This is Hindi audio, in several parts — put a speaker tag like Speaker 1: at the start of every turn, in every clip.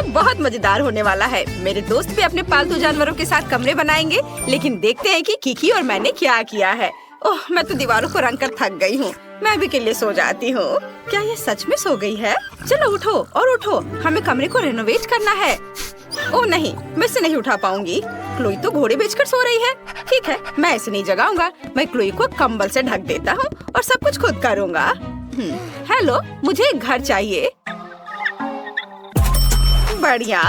Speaker 1: बहुत मजेदार होने वाला है। मेरे दोस्त भी अपने पालतू जानवरों के साथ कमरे बनाएंगे, लेकिन देखते हैं कि किकी और मैंने क्या किया है। ओह, मैं तो दीवारों को रंग कर थक गई हूँ। मैं भी के लिए सो जाती हूँ। क्या ये सच में सो गई है? चलो उठो और उठो, हमें कमरे को रेनोवेट करना है। ओह नहीं, मैं इसे नहीं उठा पाऊंगी। क्लोई तो घोड़े बेचकर सो रही है। ठीक है, मैं इसे नहीं जगाऊंगा। मैं क्लोई को कंबल से ढक देता हूँ और सब कुछ खुद करूँगा। हेलो, मुझे एक घर चाहिए। बढ़िया,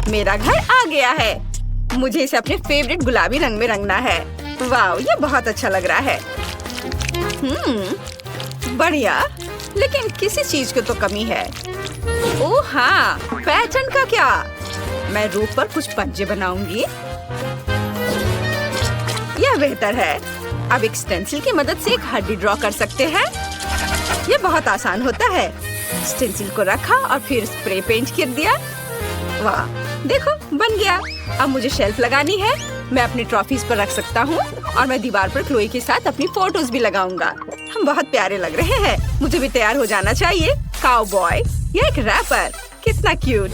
Speaker 1: मेरा घर आ गया है। मुझे इसे अपने फेवरेट गुलाबी रंग में रंगना है। वाह, ये बहुत अच्छा लग रहा है। बढ़िया, लेकिन किसी चीज की तो कमी है। ओह हाँ, पैटर्न का क्या? मैं रूफ पर कुछ पंजे बनाऊंगी। यह बेहतर है। अब एक स्टेंसिल की मदद से एक हड्डी ड्रॉ कर सकते हैं। ये बहुत आसान होता है। स्टेंसिल को रखा और फिर स्प्रे पेंट कर दिया। वाह, देखो बन गया। अब मुझे शेल्फ लगानी है। मैं अपनी ट्रॉफीज पर रख सकता हूँ और मैं दीवार पर क्लोई के साथ अपनी फोटोज भी लगाऊंगा। हम बहुत प्यारे लग रहे हैं। मुझे भी तैयार हो जाना चाहिए। काउबॉय, ये एक रैपर, कितना क्यूट।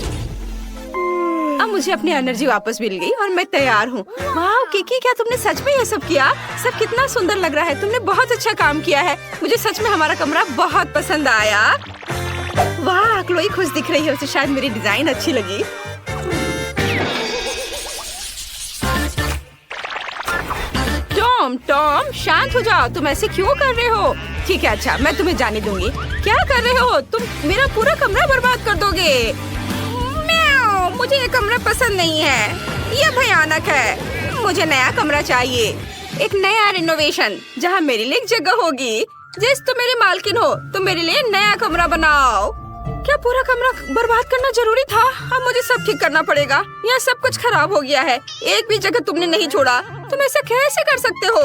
Speaker 1: अब मुझे अपनी एनर्जी वापस मिल गई और मैं तैयार हूँ। वाह किकी, क्या तुमने सच में ये सब किया? सब कितना सुंदर लग रहा है। तुमने बहुत अच्छा काम किया है। मुझे सच में हमारा कमरा बहुत पसंद आया। वाह, क्लोई खुश दिख रही है। उसे शायद मेरी डिजाइन अच्छी लगी। टॉम, शांत हो जाओ। तुम ऐसे क्यों कर रहे हो? ठीक है, अच्छा, मैं तुम्हें जाने दूंगी। क्या कर रहे हो तुम? मेरा पूरा कमरा बर्बाद कर दोगे। म्याऊ, मुझे ये कमरा पसंद नहीं है। ये भयानक है। मुझे नया कमरा चाहिए। एक नया रिनोवेशन जहाँ मेरे लिए एक जगह होगी। जिस तुम मेरी मालकिन हो, तुम मेरे लिए नया कमरा बनाओ। क्या पूरा कमरा बर्बाद करना जरूरी था? अब मुझे सब ठीक करना पड़ेगा। यह सब कुछ खराब हो गया है। एक भी जगह तुमने नहीं छोड़ा। तुम ऐसा कैसे कर सकते हो?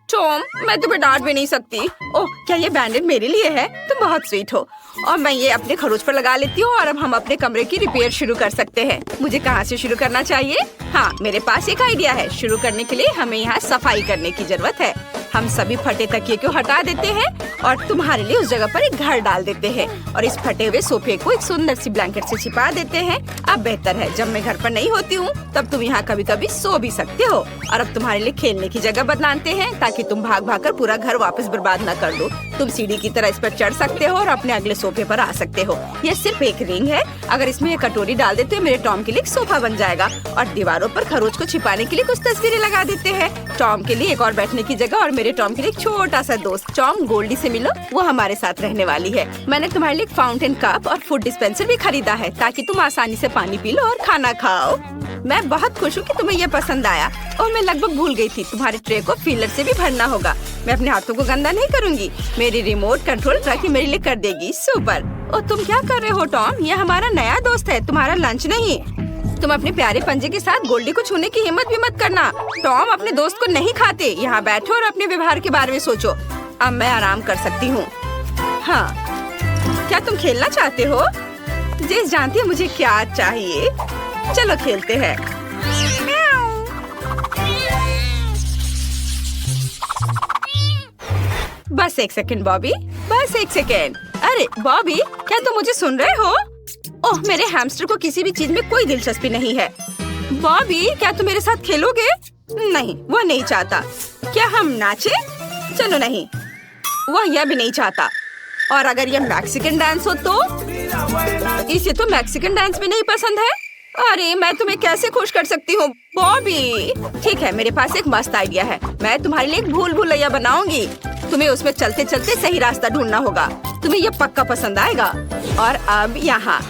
Speaker 1: टॉम, मैं तुम्हें डांट भी नहीं सकती। ओह, क्या ये बैंडेड मेरे लिए है? तुम बहुत स्वीट हो। और मैं ये अपने खरोच पर लगा लेती हूँ और अब हम अपने कमरे की रिपेयर शुरू कर सकते हैं। मुझे कहाँ से शुरू करना चाहिए? हाँ, मेरे पास एक आइडिया है। शुरू करने के लिए हमें यहाँ सफाई करने की जरूरत है। हम सभी फटे तकिए को हटा देते हैं और तुम्हारे लिए उस जगह पर एक घर डाल देते हैं और इस फटे हुए सोफे को एक सुंदर सी ब्लैंकेट से छिपा देते हैं। अब बेहतर है, जब मैं घर पर नहीं होती हूँ तब तुम यहाँ कभी कभी सो भी सकते हो। और अब तुम्हारे लिए खेलने की जगह बनाते हैं ताकि तुम भाग भाग कर पूरा घर वापस बर्बाद न कर दो। तुम सीढ़ी की तरह इस पर चढ़ सकते हो और अपने अगले सोफे पर आ सकते हो। यह सिर्फ एक रिंग है। अगर इसमें ये कटोरी डाल देते हो, मेरे टॉम के लिए एक सोफा बन जाएगा। और दीवारों पर खरोच को छिपाने के लिए कुछ तस्वीरें लगा देते हैं। टॉम के लिए एक और बैठने की जगह और मेरे टॉम के लिए एक छोटा सा दोस्त। टॉम, गोल्डी से मिलो, वो हमारे साथ रहने वाली है। मैंने तुम्हारे लिए एक फाउंटेन कप और फूड डिस्पेंसर भी खरीदा है ताकि तुम आसानी से पानी पी लो और खाना खाओ। मैं बहुत खुश हूँ कि तुम्हें यह पसंद आया और मैं लगभग भूल गई थी, तुम्हारे ट्रे को फिलर से भी भरना होगा। मैं अपने हाथों को गंदा नहीं करूँगी। मेरी रिमोट कंट्रोल ट्रक ही मेरे लिए कर देगी। सुपर। और तुम क्या कर रहे हो टॉम? यह हमारा नया दोस्त है, तुम्हारा लंच नहीं। तुम अपने प्यारे पंजे के साथ गोल्डी को छूने की हिम्मत भी मत करना। टॉम अपने दोस्त को नहीं खाते। यहाँ बैठो और अपने व्यवहार के बारे में सोचो। अब मैं आराम कर सकती हूँ। हाँ, क्या तुम खेलना चाहते हो? जेस जानती है मुझे क्या चाहिए। चलो खेलते हैं। बस एक सेकंड बॉबी, बस एक सेकंड। अरे बॉबी, क्या तुम मुझे सुन रहे हो? ओह, मेरे हैमस्टर को किसी भी चीज में कोई दिलचस्पी नहीं है। बॉबी, क्या तुम मेरे साथ खेलोगे? नहीं, वो नहीं चाहता। क्या हम नाचे? चलो नहीं, वह यह भी नहीं चाहता। और अगर यह मैक्सिकन डांस हो तो? इसे तो मैक्सिकन डांस भी नहीं पसंद है। अरे, मैं तुम्हें कैसे खुश कर सकती हूँ बॉबी? ठीक है, मेरे पास एक मस्त आइडिया है। मैं तुम्हारे लिए एक भूल भुलैया बनाऊंगी। तुम्हें उसमें चलते चलते सही रास्ता ढूंढना होगा। तुम्हें यह पक्का पसंद आएगा। और अब यहाँ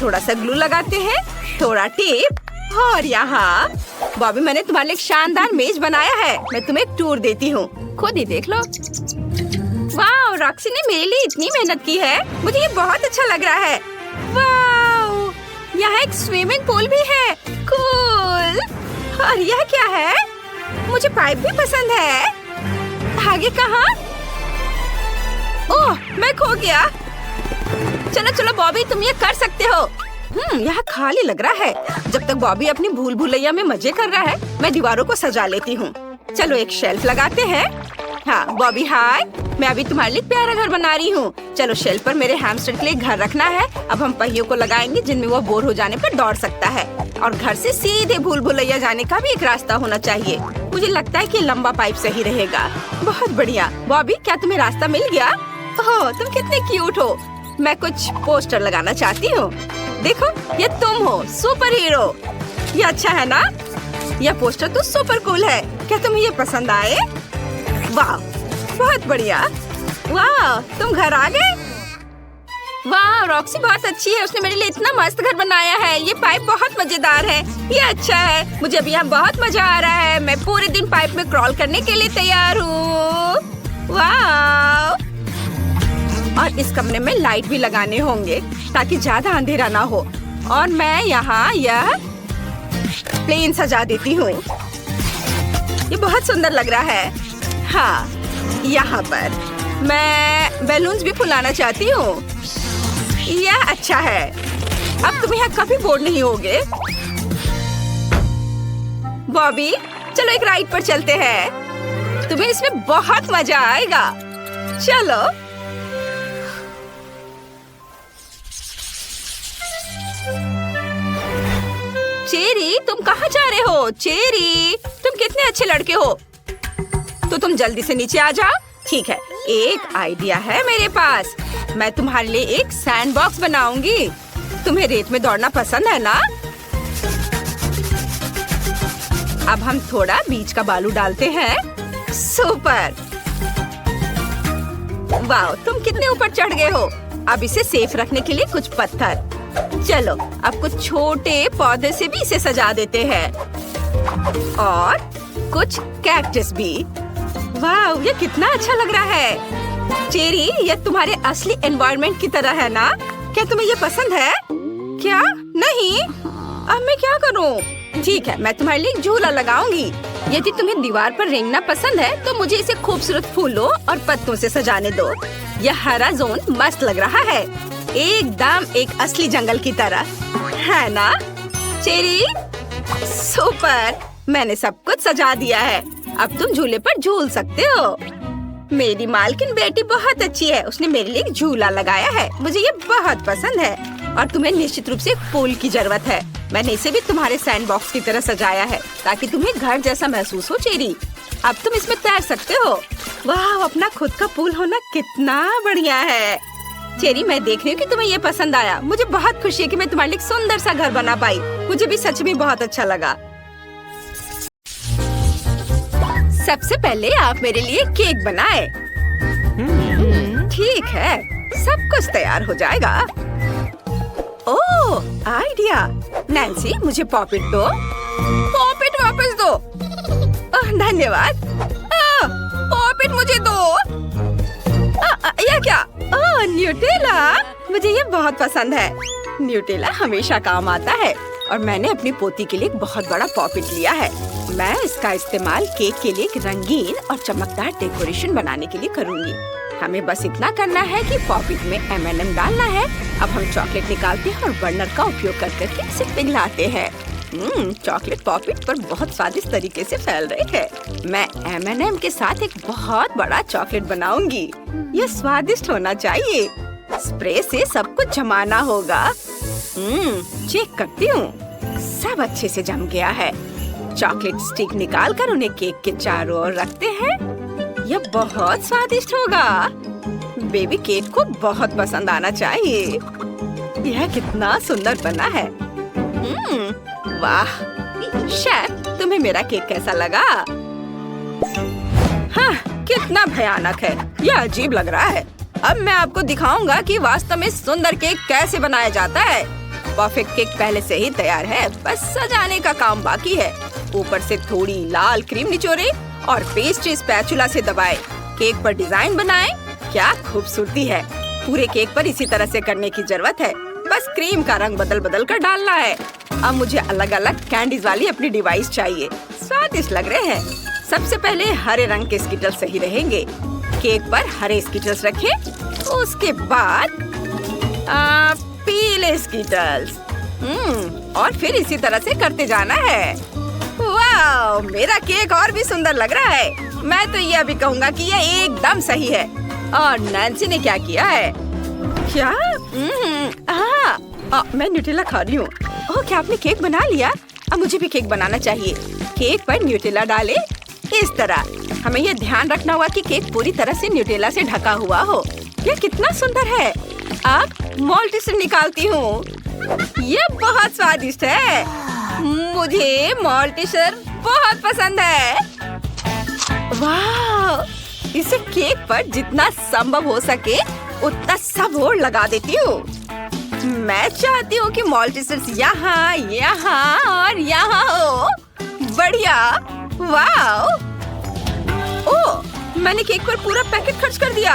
Speaker 1: थोड़ा सा ग्लू लगाते हैं, थोड़ा टेप और यहाँ। बॉबी, मैंने तुम्हारे लिए एक शानदार मेज बनाया है। मैं तुम्हें एक टूर देती हूँ, खुद ही देख लो। वाह, रॉक्सी ने मेरे लिए इतनी मेहनत की है। मुझे ये बहुत अच्छा लग रहा है। वाह, यहाँ एक स्विमिंग पूल भी है। कूल। और यह क्या है? मुझे पाइप भी पसंद है। आगे कहाँ? ओह, मैं खो गया। चलो चलो बॉबी, तुम ये कर सकते हो। यहाँ खाली लग रहा है। जब तक बॉबी अपनी भूल भुलैया में मजे कर रहा है, मैं दीवारों को सजा लेती हूँ। चलो एक शेल्फ लगाते हैं। हाँ बॉबी, हाय। मैं अभी तुम्हारे लिए प्यारा घर बना रही हूँ। चलो शेल्फ पर मेरे हैमस्टर के लिए घर रखना है। अब हम पहियों को लगाएंगे जिनमें वो बोर हो जाने पर दौड़ सकता है। और घर से सीधे भूल भुलैया जाने का भी एक रास्ता होना चाहिए। मुझे लगता है कि लंबा पाइप सही रहेगा। बहुत बढ़िया। बॉबी, क्या तुम्हें रास्ता मिल गया? ओह, तुम कितने क्यूट हो। मैं कुछ पोस्टर लगाना चाहती हूँ। देखो, ये तुम हो, सुपर हीरो। ये अच्छा है ना? यह पोस्टर तो सुपर कूल है। क्या तुम्हें ये पसंद आए? वाह, बहुत बढ़िया। वाह, तुम घर आ गए? वाह, रॉक्सी बहुत अच्छी है। उसने मेरे लिए इतना मस्त घर बनाया है। ये पाइप बहुत मजेदार है। ये अच्छा है। मुझे अभी यहाँ बहुत मजा आ रहा है। मैं पूरे दिन पाइप में क्रॉल करने के लिए तैयार हूँ। वाह! और इस कमरे में लाइट भी लगाने होंगे ताकि ज्यादा अंधेरा ना हो। और मैं यहाँ यह प्लेन सजा देती हूँ। ये बहुत सुंदर लग रहा है। हाँ, यहाँ पर मैं बैलून्स भी फुलाना चाहती हूँ। यह अच्छा है। अब तुम यहाँ कभी बोर नहीं होगे। बॉबी, चलो एक राइड पर चलते हैं। तुम्हें इसमें बहुत मजा आएगा। चलो। चेरी, तुम कहाँ जा रहे हो? चेरी, तुम कितने अच्छे लड़के हो। तो तुम जल्दी से नीचे आ जाओ। ठीक है, एक आइडिया है मेरे पास। मैं तुम्हारे लिए एक सैंड बॉक्स बनाऊंगी। तुम्हें रेत में दौड़ना पसंद है ना? अब हम थोड़ा बीच का बालू डालते हैं। सुपर! वाह, तुम कितने ऊपर चढ़ गए हो। अब इसे सेफ रखने के लिए कुछ पत्थर। चलो, अब कुछ छोटे पौधे से भी इसे सजा देते हैं। और कुछ कैक्टस भी। वाह, ये कितना अच्छा लग रहा है। चेरी, ये तुम्हारे असली एनवायरनमेंट की तरह है ना? क्या तुम्हें ये पसंद है? क्या? नहीं? अब मैं क्या करूं? ठीक है, मैं तुम्हारे लिए झूला लगाऊंगी। यदि तुम्हें दीवार पर रेंगना पसंद है तो मुझे इसे खूबसूरत फूलों और पत्तों से सजाने दो। यह हरा जोन मस्त लग रहा है, एकदम एक असली जंगल की तरह, है ना? Cherry, super! मैंने सब कुछ सजा दिया है। अब तुम झूले पर झूल सकते हो। मेरी मालकिन बेटी बहुत अच्छी है। उसने मेरे लिए एक झूला लगाया है। मुझे ये बहुत पसंद है। और तुम्हें निश्चित रूप से एक पूल की जरूरत है। मैंने इसे भी तुम्हारे सैंड बॉक्स की तरह सजाया है ताकि तुम्हें घर जैसा महसूस हो। चेरी, अब तुम इसमें तैर सकते हो। वाह, अपना खुद का पूल होना कितना बढ़िया है। चेरी, मैं देख रही हूँ कि तुम्हें ये पसंद आया। मुझे बहुत खुशी है कि मैं तुम्हारे लिए एक सुंदर सा घर बना पाई। मुझे भी सच में बहुत अच्छा लगा। सबसे पहले आप मेरे लिए केक बनाए। ठीक है, सब कुछ तैयार हो जाएगा। ओह, आइडिया। नैन्सी, मुझे पॉपिट दो। पॉपिट वापस दो। धन्यवाद। पॉपिट मुझे दो। यह क्या? ओह, न्यूटेला। मुझे ये बहुत पसंद है। न्यूटेला हमेशा काम आता है। और मैंने अपनी पोती के लिए एक बहुत बड़ा पॉपिट लिया है। मैं इसका इस्तेमाल केक के लिए एक रंगीन और चमकदार डेकोरेशन बनाने के लिए करूंगी। हमें बस इतना करना है कि पॉपिट में M&M डालना है। अब हम चॉकलेट निकालते हैं और बर्नर का उपयोग करके इसे पिघलाते हैं। चॉकलेट पॉपिट पर बहुत स्वादिष्ट तरीके से फैल रही है। मैं M&M के साथ एक बहुत बड़ा चॉकलेट बनाऊंगी। यह स्वादिष्ट होना चाहिए। स्प्रे से सब कुछ जमाना होगा। चेक करती हूँ। सब अच्छे से जम गया है। चॉकलेट स्टिक निकालकर उन्हें केक के चारों ओर रखते हैं। यह बहुत स्वादिष्ट होगा। बेबी केक को बहुत पसंद आना चाहिए। यह कितना सुंदर बना है। वाह, शेफ, तुम्हें मेरा केक कैसा लगा? हाँ, कितना भयानक है। यह अजीब लग रहा है। अब मैं आपको दिखाऊंगा कि वास्तव में सुंदर केक कैसे बनाया जाता है। परफेक्ट केक पहले से ही तैयार है, बस सजाने का काम बाकी है। ऊपर से थोड़ी लाल क्रीम निचोड़े और पेस्ट्री स्पैचुला से दबाए। केक पर डिजाइन बनाएं। क्या खूबसूरती है। पूरे केक पर इसी तरह से करने की जरूरत है। बस क्रीम का रंग बदल कर डालना है। अब मुझे अलग अलग कैंडीज वाली अपनी डिवाइस चाहिए। स्वादिष्ट लग रहे हैं। सबसे पहले हरे रंग के स्किटल्स सही रहेंगे। केक पर हरे स्किटल्स रखें। उसके बाद पीले स्किटल्स। और फिर इसी तरह से करते जाना है। वाह, मेरा केक और भी सुंदर लग रहा है। मैं तो यह भी कहूँगा कि यह एकदम सही है। और नैन्सी ने क्या किया है? क्या? मैं न्यूटेला खा रही हूँ। ओह, क्या आपने केक बना लिया? अब मुझे भी केक बनाना चाहिए। केक पर न्यूटेला डाले इस तरह। हमें यह ध्यान रखना होगा कि केक पूरी तरह से न्यूटेला से ढका हुआ हो। यह कितना सुंदर है। अब मॉल्टिसर निकालती हूँ। यह बहुत स्वादिष्ट है। मुझे मॉल्टिसर बहुत पसंद है। वाह! इसे केक पर जितना संभव हो सके उतना सब और लगा देती हूँ। मैं चाहती हूँ कि मॉल्टिसर्स यहाँ, यहाँ और यहाँ हो। बढ़िया। वाह! ओह, मैंने केक पर पूरा पैकेट खर्च कर दिया।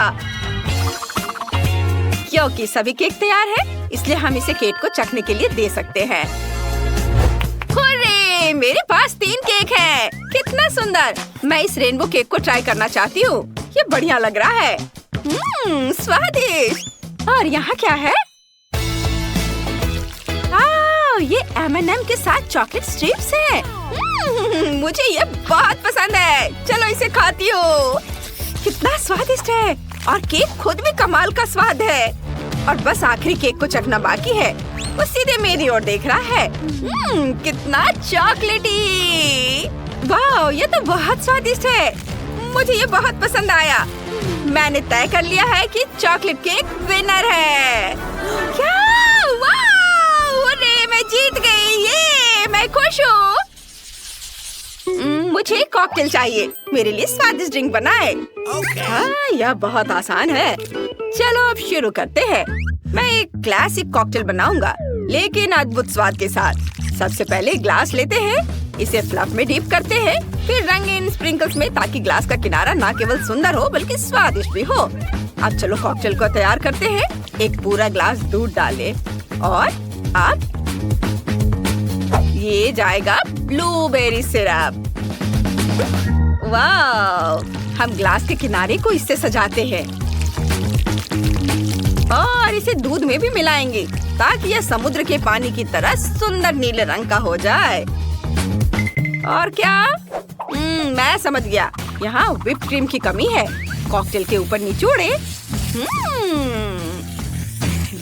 Speaker 1: क्योंकि सभी केक तैयार है, इसलिए हम इसे केट को चखने के लिए दे सकते हैं। हुर्रे! मेरे पास 3 केक है। कितना सुंदर! मैं इस रेनबो केक को ट्राई करना चाहती हूँ। ये बढ़िया लग रहा है। स्वादिष्ट। और यहाँ क्या है? ये M&M के साथ चॉकलेट स्ट्रिप्स है। मुझे ये बहुत पसंद है। चलो इसे खाती हूँ। कितना स्वादिष्ट है और केक खुद भी कमाल का स्वाद है। और बस आखिरी केक को चखना बाकी है। वो सीधे मेरी ओर देख रहा है। कितना चॉकलेटी! वाह, ये तो बहुत स्वादिष्ट है। मुझे ये बहुत पसंद आया। मैंने तय कर लिया है कि चॉकलेट केक विनर है। क्या? वाह! अरे, मैं जीत गई। ये मैं खुश हूँ। मुझे कॉकटेल चाहिए। मेरे लिए स्वादिष्ट ड्रिंक बनाए। हाँ, यह बहुत आसान है। चलो अब शुरू करते हैं। मैं एक क्लासिक कॉकटेल बनाऊंगा, लेकिन अद्भुत स्वाद के साथ। सबसे पहले ग्लास लेते हैं, इसे फ्लफ में डीप करते हैं, फिर रंगीन स्प्रिंकल्स में, ताकि ग्लास का किनारा न केवल सुंदर हो बल्कि स्वादिष्ट भी हो। अब चलो कॉकटेल को तैयार करते हैं। एक पूरा ग्लास दूध डालें और अब ये जाएगा ब्लूबेरी सिरप। वाह! हम ग्लास के किनारे को इससे सजाते हैं और इसे दूध में भी मिलाएंगे ताकि यह समुद्र के पानी की तरह सुंदर नीले रंग का हो जाए। और क्या? मैं समझ गया। यहाँ व्हिप क्रीम की कमी है। कॉकटेल के ऊपर निचोड़े।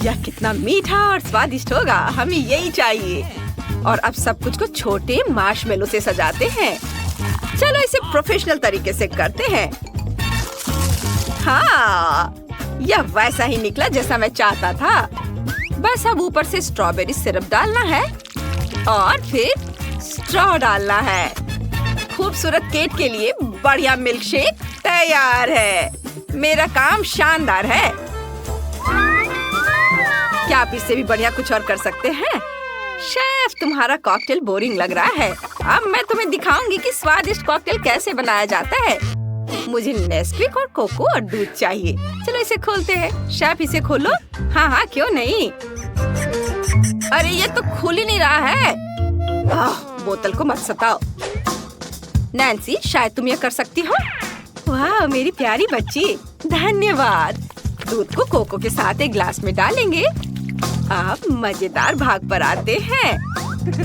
Speaker 1: यह कितना मीठा और स्वादिष्ट होगा। हमें यही चाहिए। और अब सब कुछ को छोटे मार्शमेलो से सजाते हैं। चलो इसे प्रोफेशनल तरीके से करते हैं। हाँ, यह वैसा ही निकला जैसा मैं चाहता था। बस अब ऊपर से स्ट्रॉबेरी सिरप डालना है और फिर स्ट्रॉ डालना है। खूबसूरत केक के लिए बढ़िया मिल्क शेक तैयार है। मेरा काम शानदार है। क्या आप इससे भी बढ़िया कुछ और कर सकते हैं? शेफ, तुम्हारा कॉकटेल बोरिंग लग रहा है। अब मैं तुम्हें दिखाऊंगी कि स्वादिष्ट कॉकटेल कैसे बनाया जाता है। मुझे नेस्क्विक और कोको और दूध चाहिए। चलो इसे खोलते हैं। शेफ, इसे खोलो। हाँ, क्यों नहीं। अरे, ये तो खुल ही नहीं रहा है। बोतल को मत सताओ। नैन्सी, शायद तुम ये कर सकती हो। वाह, मेरी प्यारी बच्ची, धन्यवाद। दूध को कोको के साथ एक ग्लास में डालेंगे। अब मजेदार भाग पर आते हैं।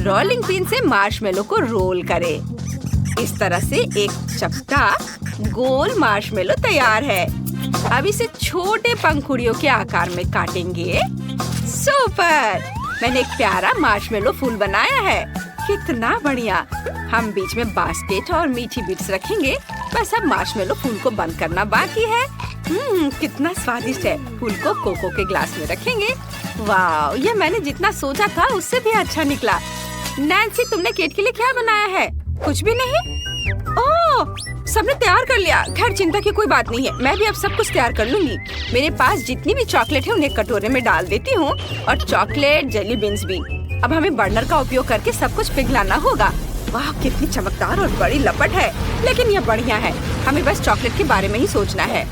Speaker 1: रोलिंग पिन से मार्शमेलो को रोल करें। इस तरह से एक चपटा गोल मार्शमेलो तैयार है। अब इसे छोटे पंखुड़ियों के आकार में काटेंगे। सुपर! मैंने एक प्यारा मार्शमेलो फूल बनाया है। कितना बढ़िया! हम बीच में बास्केट और मीठी बीट्स रखेंगे। बस अब मार्शमेलो फूल को बंद करना बाकी है। कितना स्वादिष्ट है। फूल को कोको के ग्लास में रखेंगे। वाह, ये मैंने जितना सोचा था उससे भी अच्छा निकला। नैन्सी, तुमने केक के लिए क्या बनाया है? कुछ भी नहीं। ओह, सबने तैयार कर लिया। खैर, चिंता की कोई बात नहीं है। मैं भी अब सब कुछ तैयार कर लूंगी। मेरे पास जितनी भी चॉकलेट है उन्हें कटोरे में डाल देती हूँ और चॉकलेट जेली बीन्स भी। अब हमें बर्नर का उपयोग करके सब कुछ पिघलाना होगा। वाह, कितनी चमकदार और बड़ी लपट है। लेकिन यह बढ़िया है। हमें बस चॉकलेट के बारे में ही सोचना है।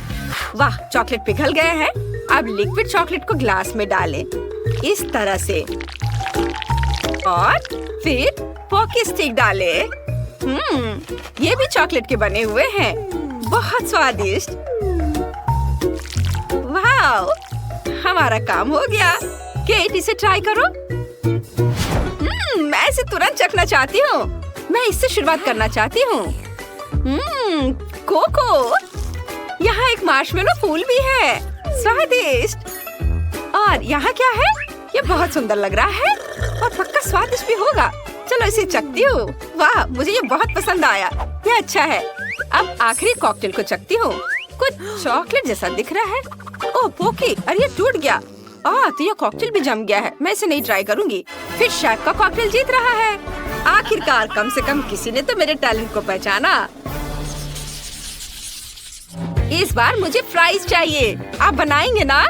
Speaker 1: वाह, चॉकलेट पिघल गए हैं। अब लिक्विड चॉकलेट को ग्लास में डालें इस तरह से और फिर पॉकी स्टिक डालें। ये भी चॉकलेट के बने हुए हैं। बहुत स्वादिष्ट। वाह, हमारा काम हो गया। केट, इसे ट्राई करो। मैं इसे तुरंत चखना चाहती हूँ। मैं इससे शुरुआत करना चाहती हूँ। कोको, यहाँ एक मार्शमेलो फूल भी है, स्वादिष्ट। और यहाँ क्या है? ये बहुत सुंदर लग रहा है और पक्का स्वादिष्ट भी होगा। चलो इसे चखती हूँ। वाह, मुझे ये बहुत पसंद आया। ये अच्छा है। अब आखिरी कॉकटेल को चखती हूँ। कुछ चॉकलेट जैसा दिख रहा है। ओह पोकी, अरे ये टूट गया। तो ये कॉकटेल भी जम गया है। मैं इसे नहीं ट्राई करूंगी। फिर शेफ का कॉकटेल जीत रहा है। आखिरकार कम से कम किसी ने तो मेरे टैलेंट को पहचाना। इस बार मुझे फ्राइज चाहिए। आप बनाएंगे ना?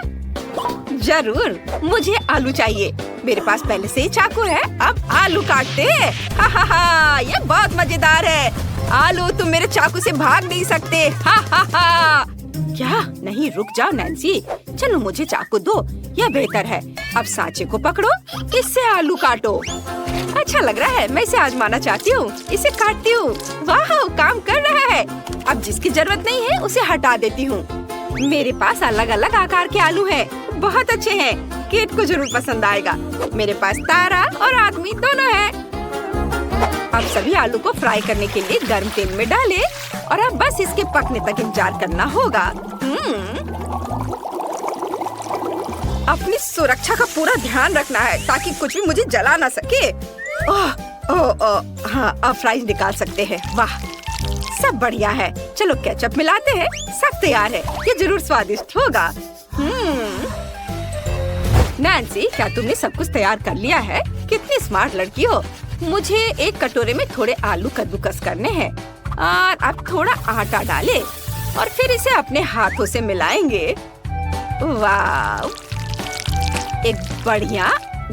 Speaker 1: जरूर। मुझे आलू चाहिए। मेरे पास पहले से ही चाकू है। अब आलू काटते हैं। हा हा हा, ये बहुत मजेदार है। आलू, तुम मेरे चाकू से भाग नहीं सकते। हा हा हा। क्या? नहीं, रुक जाओ नैन्सी। चलो मुझे चाकू दो, यह बेहतर है। अब सांचे को पकड़ो, इससे आलू काटो। अच्छा लग रहा है। मैं इसे आजमाना चाहती हूँ। इसे काटती हूँ। वाह, काम कर रहा है। अब जिसकी जरूरत नहीं है उसे हटा देती हूँ। मेरे पास अलग अलग आकार के आलू हैं। बहुत अच्छे हैं। केट को जरूर पसंद आएगा। मेरे पास तारा और आदमी दोनों हैं। अब सभी आलू को फ्राई करने के लिए गर्म तेल में डालें और अब बस इसके पकने तक इंतजार करना होगा। अपनी सुरक्षा का पूरा ध्यान रखना है ताकि कुछ भी मुझे जला ना सके। हाँ, अब फ्राइज निकाल सकते हैं। वाह, सब बढ़िया है। चलो केचप मिलाते हैं। सब तैयार है। ये जरूर स्वादिष्ट होगा। नैन्सी, क्या तुमने सब कुछ तैयार कर लिया है? कितनी स्मार्ट लड़की हो। मुझे एक कटोरे में थोड़े आलू कद्दूकस करने हैं और अब थोड़ा आटा डालें और फिर इसे अपने हाथों से मिलाएंगे। वाह, एक बढ़िया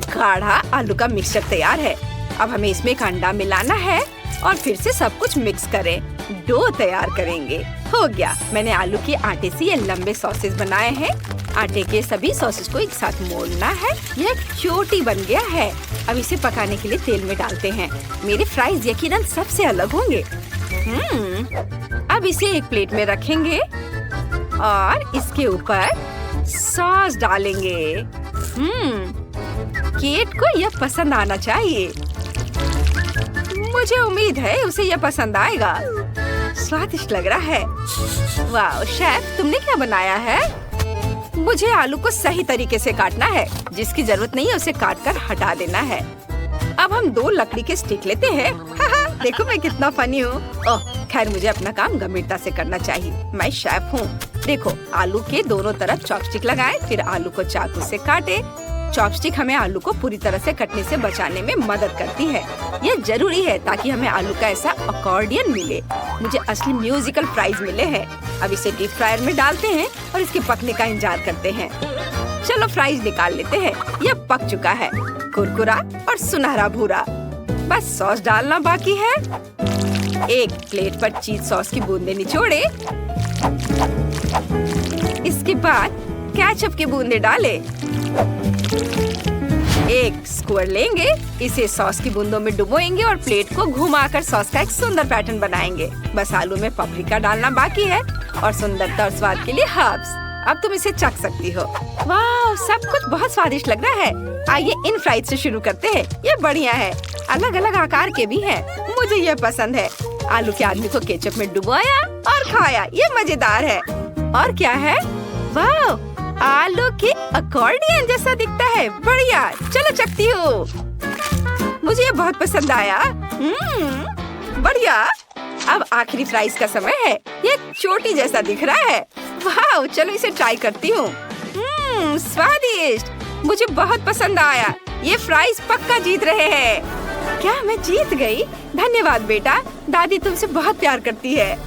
Speaker 1: गाढ़ा आलू का मिक्सचर तैयार है। अब हमें इसमें एक अंडा मिलाना है और फिर से सब कुछ मिक्स करें। डो तैयार करेंगे। हो गया। मैंने आलू के आटे से ये लंबे सॉसेज बनाए हैं। आटे के सभी सॉसेज को एक साथ मोड़ना है। यह एक चोटी बन गया है। अब इसे पकाने के लिए तेल में डालते हैं। मेरे फ्राइज यकीनन सबसे अलग होंगे। अब इसे एक प्लेट में रखेंगे और इसके ऊपर सॉस डालेंगे। केट को यह पसंद आना चाहिए। मुझे उम्मीद है उसे यह पसंद आएगा। स्वादिष्ट लग रहा है। वाह शेफ, तुमने क्या बनाया है? मुझे आलू को सही तरीके से काटना है। जिसकी जरूरत नहीं है उसे काट कर हटा देना है। अब हम 2 लकड़ी के स्टिक लेते हैं। देखो मैं कितना फनी हूँ। खैर, मुझे अपना काम गंभीरता से करना चाहिए। मैं शेफ हूँ। देखो, आलू के दोनों तरफ चॉपस्टिक लगाएं, फिर आलू को चाकू से काटे। चॉपस्टिक हमें आलू को पूरी तरह से कटने से बचाने में मदद करती है। यह जरूरी है ताकि हमें आलू का ऐसा अकॉर्डियन मिले। मुझे असली म्यूजिकल प्राइज मिले हैं। अब इसे डीप फ्रायर में डालते हैं और इसके पकने का इंतजार करते हैं। चलो फ्राइज निकाल लेते हैं। यह पक चुका है, कुरकुरा और सुनहरा भूरा। बस सॉस डालना बाकी है। एक प्लेट पर चीज सॉस की बूंदे निचोड़े। इसके बाद केचप की बूंदे डालें। एक स्क्वायर लेंगे, इसे सॉस की बूंदों में डुबोएंगे और प्लेट को घुमाकर सॉस का एक सुंदर पैटर्न बनाएंगे। बस आलू में पापरिका डालना बाकी है और सुंदरता और स्वाद के लिए हर्ब्स। अब तुम इसे चख सकती हो। वाह, सब कुछ बहुत स्वादिष्ट लग रहा है। आइए इन फ्राइज से शुरू करते हैं। ये बढ़िया है। अलग अलग आकार के भी हैं। मुझे ये पसंद है। आलू के आदमी को केचप में डुबोया और खाया। ये मजेदार है। और क्या है? वाह, आलू के अकॉर्डियन जैसा दिखता है। बढ़िया, चलो चखती हूँ। मुझे ये बहुत पसंद आया। बढ़िया। अब आखिरी फ्राइज का समय है। ये चोटी जैसा दिख रहा है। वाह, चलो इसे ट्राई करती हूँ। स्वादिष्ट, मुझे बहुत पसंद आया। ये फ्राइज पक्का जीत रहे हैं। क्या मैं जीत गई? धन्यवाद बेटा, दादी तुमसे बहुत प्यार करती है।